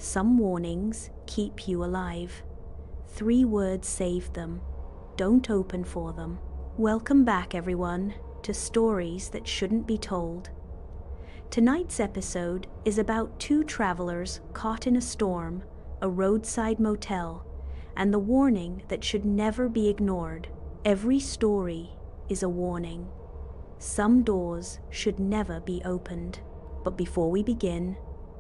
Some warnings keep you alive. 3 words saved them. Don't open for them. Welcome back, everyone, to Stories That Shouldn't Be Told. Tonight's episode is about 2 travelers caught in a storm, a roadside motel, and the warning that should never be ignored. Every story is a warning. Some doors should never be opened. But before we begin,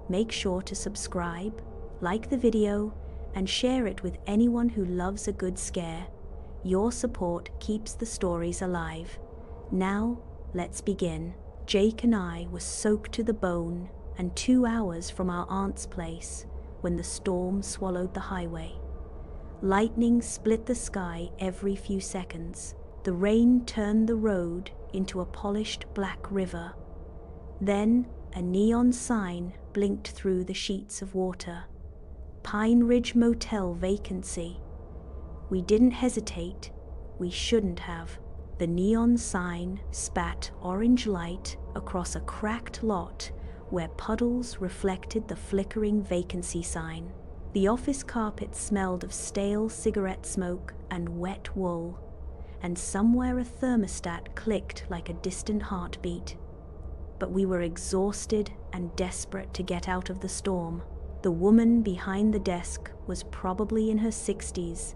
make sure to subscribe, like the video, and share it with anyone who loves a good scare. Your support keeps the stories alive. Now, let's begin. Jake and I were soaked to the bone and 2 hours from our aunt's place when the storm swallowed the highway. Lightning split the sky every few seconds. The rain turned the road into a polished black river. Then, a neon sign blinked through the sheets of water. Pine Ridge Motel vacancy. We didn't hesitate. We shouldn't have. The neon sign spat orange light across a cracked lot where puddles reflected the flickering vacancy sign. The office carpet smelled of stale cigarette smoke and wet wool, and somewhere a thermostat clicked like a distant heartbeat. But we were exhausted and desperate to get out of the storm. The woman behind the desk was probably in her 60s,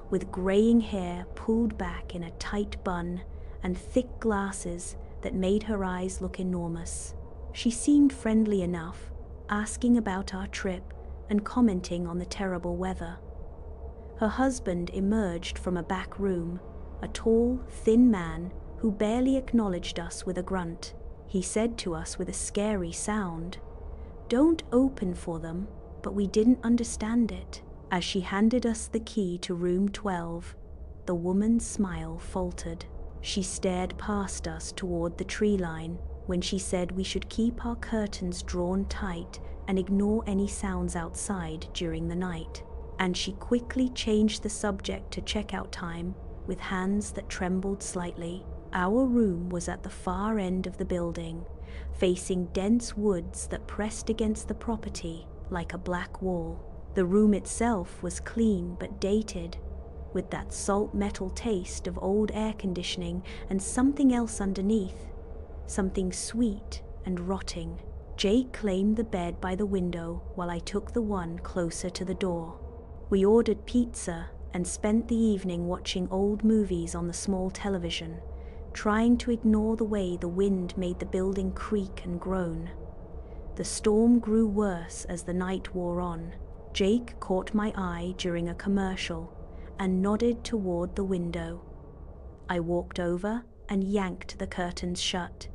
with graying hair pulled back in a tight bun and thick glasses that made her eyes look enormous. She seemed friendly enough, asking about our trip and commenting on the terrible weather. Her husband emerged from a back room, a tall, thin man who barely acknowledged us with a grunt. He said to us with a scary sound, "Don't open for them," but we didn't understand it. As she handed us the key to room 12, the woman's smile faltered. She stared past us toward the tree line when she said we should keep our curtains drawn tight and ignore any sounds outside during the night. And she quickly changed the subject to checkout time with hands that trembled slightly. Our room was at the far end of the building, facing dense woods that pressed against the property like a black wall. The room itself was clean but dated, with that salt metal taste of old air conditioning and something else underneath, something sweet and rotting. Jake claimed the bed by the window while I took the one closer to the door. We ordered pizza and spent the evening watching old movies on the small television, trying to ignore the way the wind made the building creak and groan. The storm grew worse as the night wore on. Jake caught my eye during a commercial and nodded toward the window. I walked over and yanked the curtains shut.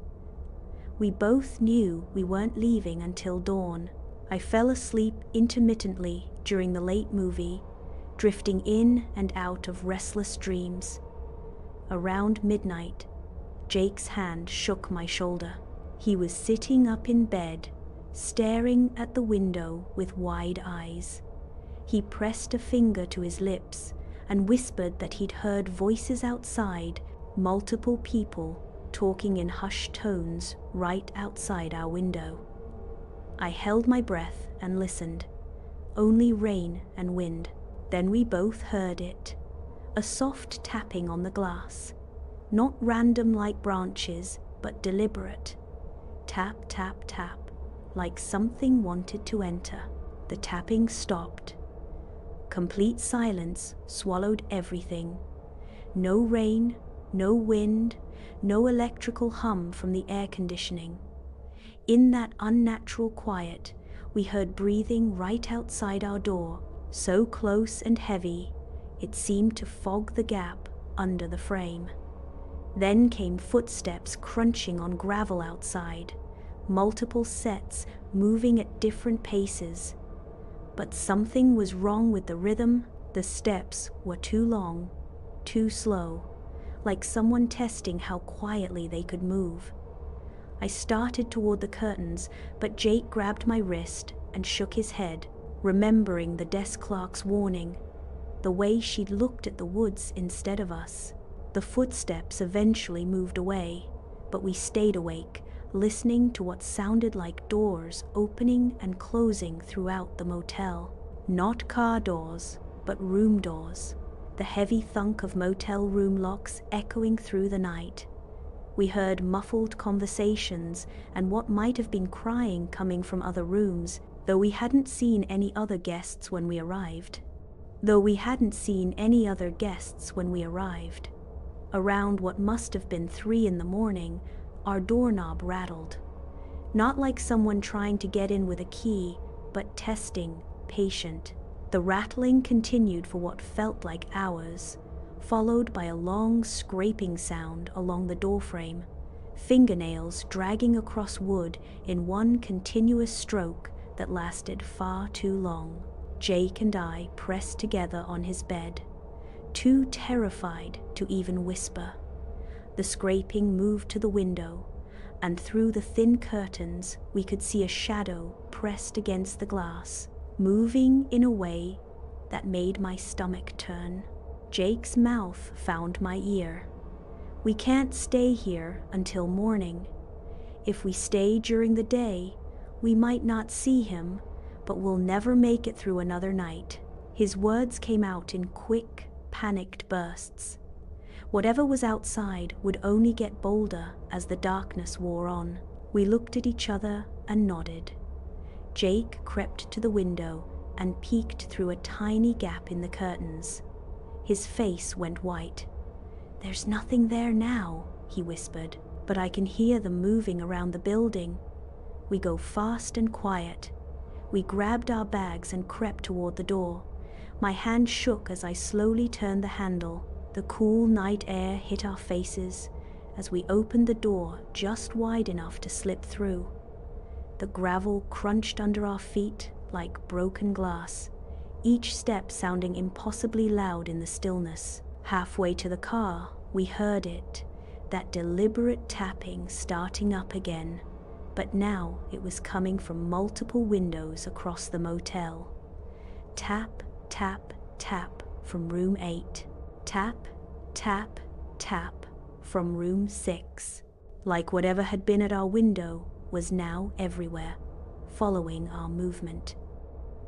We both knew we weren't leaving until dawn. I fell asleep intermittently during the late movie, drifting in and out of restless dreams. Around midnight, Jake's hand shook my shoulder. He was sitting up in bed, staring at the window with wide eyes. He pressed a finger to his lips and whispered that he'd heard voices outside, multiple people talking in hushed tones right outside our window. I held my breath and listened. Only rain and wind. Then we both heard it. A soft tapping on the glass. Not random like branches, but deliberate. Tap, tap, tap, like something wanted to enter. The tapping stopped. Complete silence swallowed everything. No rain, no wind, no electrical hum from the air conditioning. In that unnatural quiet, we heard breathing right outside our door, so close and heavy, it seemed to fog the gap under the frame. Then came footsteps crunching on gravel outside, multiple sets moving at different paces. But something was wrong with the rhythm. The steps were too long, too slow, like someone testing how quietly they could move. I started toward the curtains, but Jake grabbed my wrist and shook his head, remembering the desk clerk's warning, the way she'd looked at the woods instead of us. The footsteps eventually moved away, but we stayed awake, listening to what sounded like doors opening and closing throughout the motel. Not car doors, but room doors. The heavy thunk of motel room locks echoing through the night. We heard muffled conversations and what might have been crying coming from other rooms, though we hadn't seen any other guests when we arrived. Around what must have been 3 in the morning, our doorknob rattled. Not like someone trying to get in with a key, but testing, patient. The rattling continued for what felt like hours, followed by a long scraping sound along the doorframe, fingernails dragging across wood in one continuous stroke that lasted far too long. Jake and I pressed together on his bed, too terrified to even whisper. The scraping moved to the window, and through the thin curtains we could see a shadow pressed against the glass, moving in a way that made my stomach turn. Jake's mouth found my ear. "We can't stay here until morning. If we stay during the day, we might not see him, but we'll never make it through another night." His words came out in quick, panicked bursts. Whatever was outside would only get bolder as the darkness wore on. We looked at each other and nodded. Jake crept to the window and peeked through a tiny gap in the curtains. His face went white. "There's nothing there now," he whispered, "but I can hear them moving around the building." We go fast and quiet. We grabbed our bags and crept toward the door. My hand shook as I slowly turned the handle. The cool night air hit our faces as we opened the door just wide enough to slip through. The gravel crunched under our feet like broken glass, each step sounding impossibly loud in the stillness. Halfway to the car, we heard it, that deliberate tapping starting up again, but now it was coming from multiple windows across the motel. Tap, tap, tap from room 8. Tap, tap, tap from room 6. Like whatever had been at our window was now everywhere, following our movement.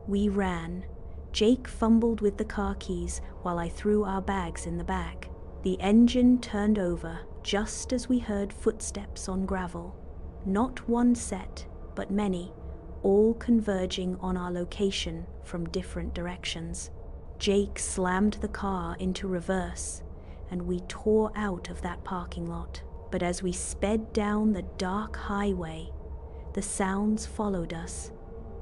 We ran. Jake fumbled with the car keys while I threw our bags in the back. The engine turned over just as we heard footsteps on gravel. Not one set, but many, all converging on our location from different directions. Jake slammed the car into reverse, and we tore out of that parking lot. But as we sped down the dark highway, the sounds followed us.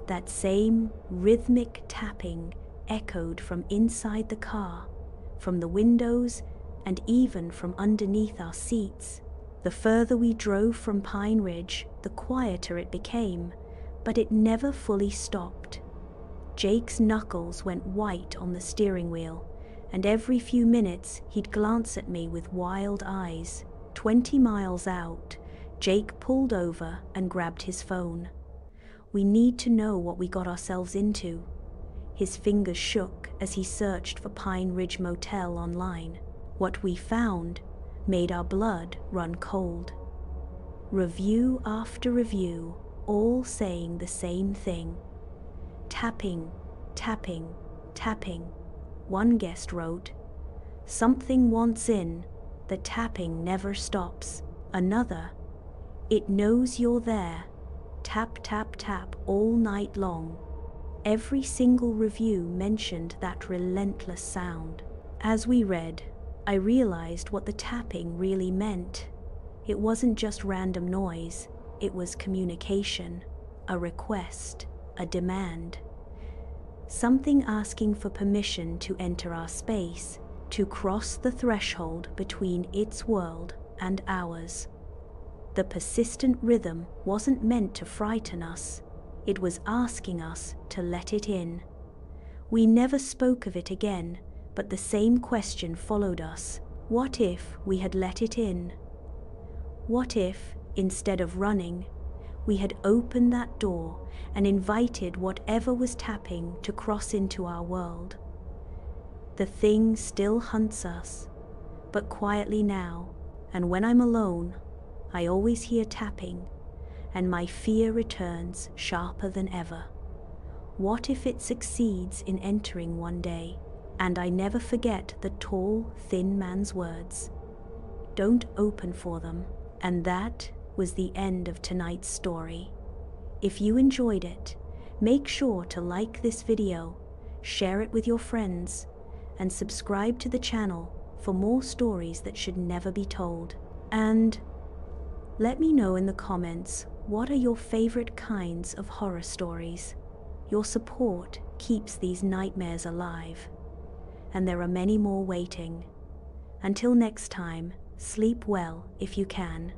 That same rhythmic tapping echoed from inside the car, from the windows, and even from underneath our seats. The further we drove from Pine Ridge, the quieter it became, but it never fully stopped. Jake's knuckles went white on the steering wheel, and every few minutes he'd glance at me with wild eyes. 20 miles out, Jake pulled over and grabbed his phone. We need to know what we got ourselves into. His fingers shook as he searched for Pine Ridge Motel online. What we found made our blood run cold. Review after review, all saying the same thing. Tapping, tapping, tapping. One guest wrote, "Something wants in, the tapping never stops." Another, "It knows you're there. Tap, tap, tap all night long." Every single review mentioned that relentless sound. As we read, I realized what the tapping really meant. It wasn't just random noise, it was communication, a request, a demand. Something asking for permission to enter our space, to cross the threshold between its world and ours. The persistent rhythm wasn't meant to frighten us. It was asking us to let it in. We never spoke of it again, but the same question followed us. What if we had let it in? What if, instead of running, we had opened that door and invited whatever was tapping to cross into our world? The thing still hunts us, but quietly now, and when I'm alone, I always hear tapping, and my fear returns sharper than ever. What if it succeeds in entering one day, and I never forget the tall, thin man's words? Don't open for them. And that was the end of tonight's story. If you enjoyed it, make sure to like this video, share it with your friends, and subscribe to the channel for more stories that should never be told. And let me know in the comments, what are your favorite kinds of horror stories? Your support keeps these nightmares alive, and there are many more waiting. Until next time, sleep well if you can.